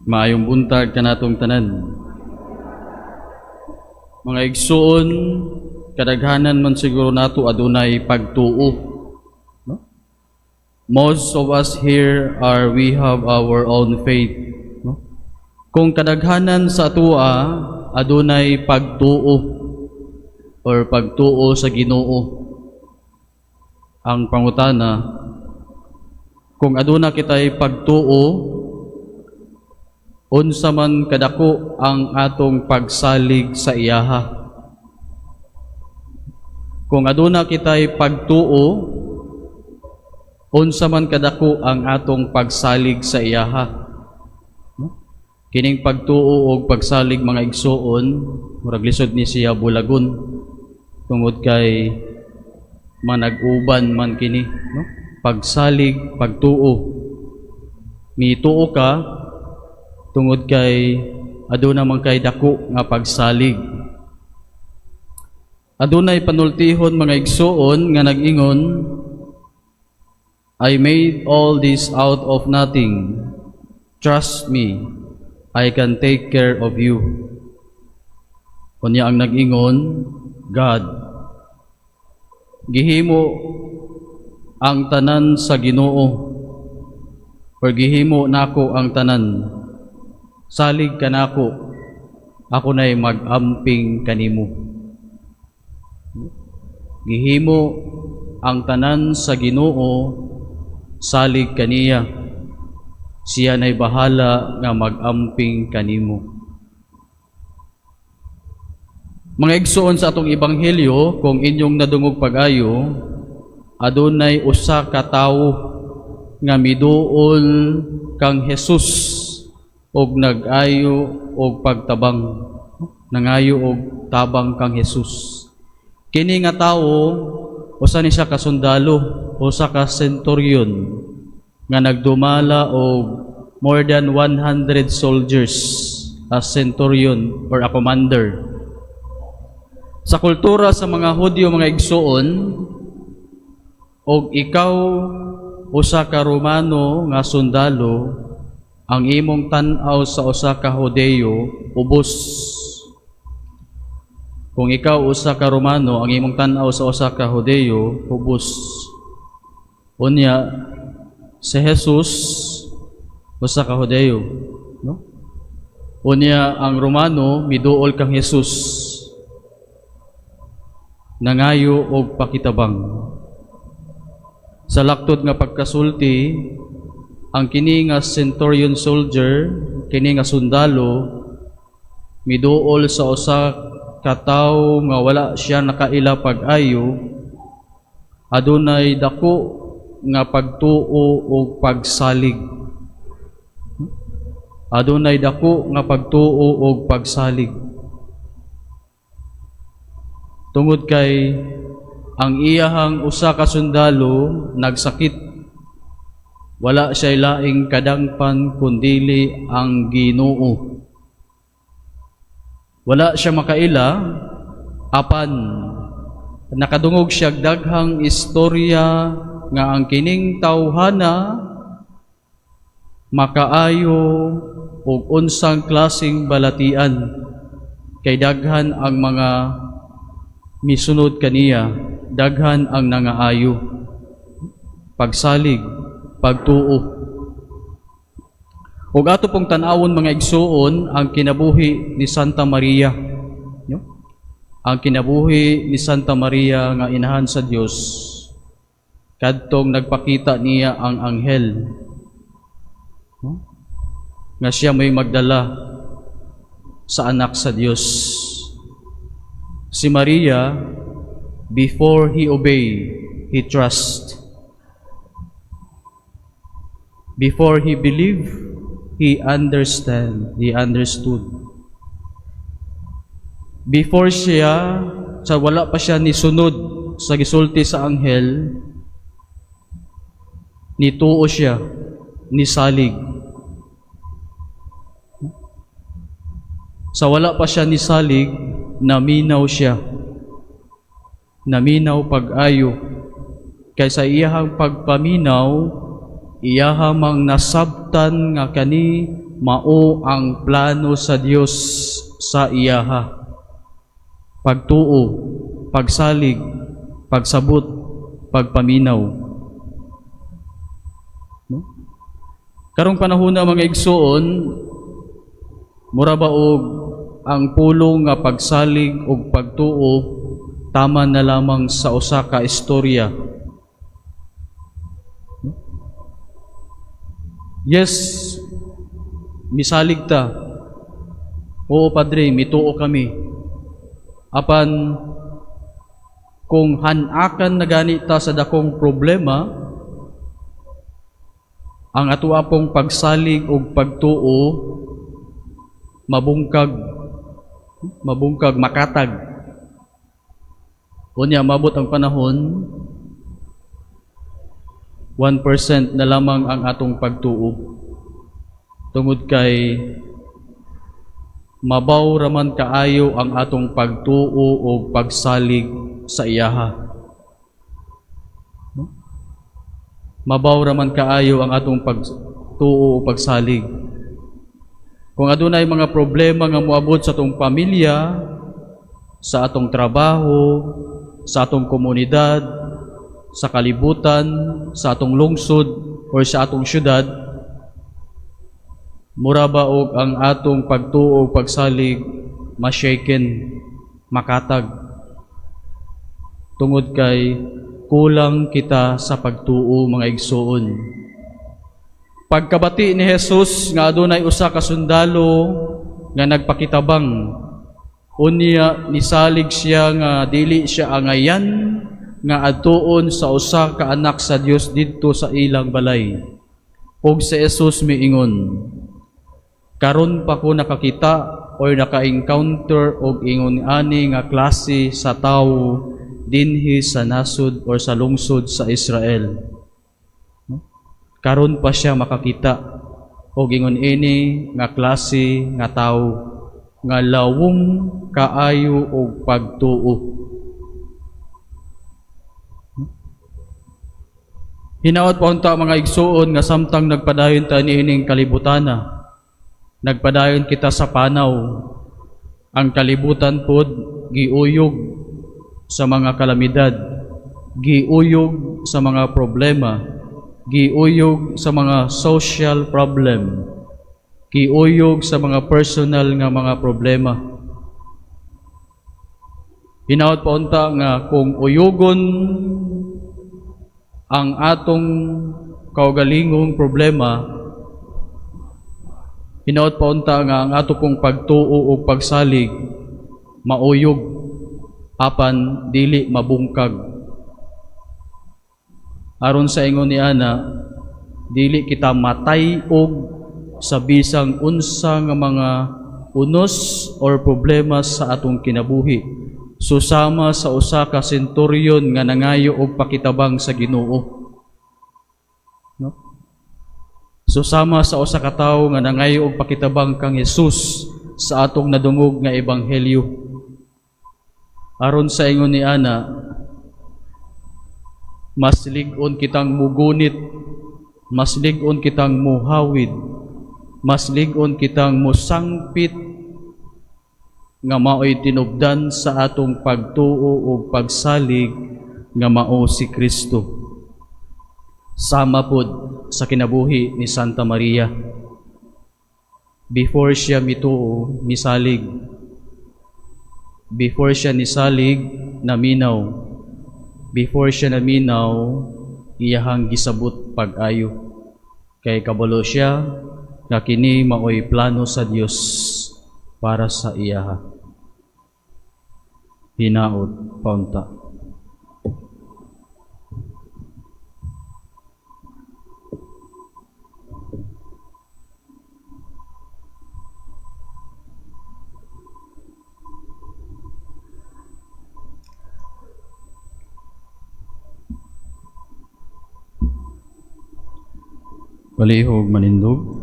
Maayong buntag kanatong tanan. Mga igsuon, kadaghanan man siguro nato adunay pagtuo. No? Most of us here we have our own faith. No? Kung kadaghanan sa atua adunay pagtuo or pagtuo sa Ginoo. Ang pangutana, kung aduna kitay pagtuo, unsa man kadako ang atong pagsalig sa iyaha. Kung aduna kitay pagtuo, unsa man kadako ang atong pagsalig sa iyaha. Kining pagtuo o pagsalig mga igsuon, murag lisod ni siya bulagon tungod kay manag-uban man kini, no? Pagsalig, pagtuo. Mituo ka tungod kay aduna man kay dako nga pagsalig. Adunay panultihon mga igsuon nga nag-ingon, I made all this out of nothing. Trust me, I can take care of you. Kunya ang nag-ingon, God, gihimo ang tanan sa Ginoo, or gihimo nako ang tanan. Salig ka nako, ako na'y mag-amping kanimo. Gihimo ang tanan sa Ginoo, salig kaniya. Siya na'y bahala nga mag-amping kanimo. Mga igsuon sa atong ebanghelyo, kung inyong nadungog pag-ayo, adunay usa ka tawo nga miduol kang Hesus og nag-ayo og pagtabang, nangayo og tabang kang Hesus. Kini nga tawo usa ni siya ka sundalo, usa ka centurion nga nagdumala og more than 100 soldiers as centurion or a commander. Sa kultura sa mga Hudyo mga igsuon, og ikaw usa ka Romano nga sundalo, ang imong tan-aw sa usa ka Hudeyo, ubos. Kung ikaw usa ka Romano, ang imong tan-aw sa usa ka Hudeyo, ubos. Unya, si Jesus, usa ka Hudeyo. No? Unya, ang Romano, miduol kang Jesus. Nangayo og pakitabang. Sa laktod nga pagkasulti, ang kini nga centurion soldier, kini nga sundalo, miduol sa usa ka tawo nga wala siya nakaila pag-ayo, adunay dako nga pagtuo o pagsalig. Adunay dako nga pagtuo o pagsalig. Tungod kay ang iyahang usa ka sundalo nagsakit, wala siya laing kadangpan kundili ang Ginoo. Wala siya makaila, apan nakadungog siya daghang istorya nga ang kining tawhana makaayo og unsang klaseng balatian, kay daghan ang mga misunod kaniya, daghan ang nangaayo. Pagsalig, pagtuo. Ug ato pong tan-awon mga igsuon ang kinabuhi ni Santa Maria. No? Ang kinabuhi ni Santa Maria nga inahan sa Dios. Kadtong nagpakita niya ang anghel. No? Nga siya may magdala sa anak sa Dios. Si Maria, before he obey, he trust. Before he believed, he understood. Before siya, sa wala pa siya nisunod sa gisulti sa anghel, nituo siya, nisalig. Sa wala pa siya nisalig, naminaw siya. Naminaw pag-ayo. Kaysa iyahang pagpaminaw, iyahamang nasabtan nga kani mao ang plano sa Dios sa iyaha. Pagtuo, pagsalig, pagsabot, pagpaminaw. No? Karong panahon na mga igsoon, mura ba og ang pulong nga pagsalig ug pagtuo tama na lamang sa usa ka istorya. Yes, misalig ta. Oo, Padre, mituo kami. Apan, kung hanakan na ganita sa dakong problema, ang ato apong pagsalig ug pagtuo, mabungkag, makatag. Unya, mabot ang panahon, 1% na lamang ang atong pagtuo. Tungod kay mabaw raman kaayo ang atong pagtuo o pagsalig sa iyaha. Mabaw raman kaayo ang atong pagtuo o pagsalig. Kung adunay mga problema nga moabot sa atong pamilya, sa atong trabaho, sa atong komunidad, sa kalibutan, sa atong lungsod o sa atong syudad, mura ba og ang atong pagtuo o pagsalig ma-shaken, makatag. Tungod kay kulang kita sa pagtuo mga igsoon. Pagkabati ni Jesus nga adunay usa ka sundalo nga nagpakitabang, unya nisalig siya nga dili siya angayan nga adtuon sa usa ka anak sa Dios didto sa ilang balay. Ug si Jesus miingon, karon pa ko nakakita or naka-encounter og ingon ani nga klase sa tawo dinhi sa nasod or sa lungsod sa Israel. Karon pa siya makakita og ingon ini nga klase nga tawo nga lawom kaayo og pagtuo. Hinaot pa unta mga igsuon nga samtang nagpadayon ta niining kalibutana, nagpadayon kita sa panaw. Ang kalibutan pod giuyog sa mga kalamidad, giuyog sa mga problema, giuyog sa mga social problem, giuyog sa mga personal nga mga problema. Hinaot pa unta nga kung uyugon ang atong kaugalingong problema, hinaot pa unta nga ang ato pong pagtuo o pagsalig mauyog apan dili mabungkag. Aron sa ingon ni ana, dili kita matay-og sa bisang unsa nga mga unos or problema sa atong kinabuhi, susama sa usa ka senturyon nga nangayo og pakitabang sa Ginoo. No? Susama sa usa ka tawo nga nangayo og pakitabang kang Hesus sa atong nadungog nga ebanghelyo. Aron sa ingon ni ana, mas lig-on kitang mugunit, mas lig-on kitang muhawid, mas lig-on kitang musangpit nga mao'y tinubdan sa atong pagtuo o pagsalig nga mao si Kristo. Sama pod sa kinabuhi ni Santa Maria. Before siya mituo, misalig. Before siya nisalig, naminaw. Before siya naminaw, iyahang gisabot pag-ayo. Kay kabalo siya nga kini mao'y plano sa Dios para sa iyaha. Hinaot paunta. Palihog manindog.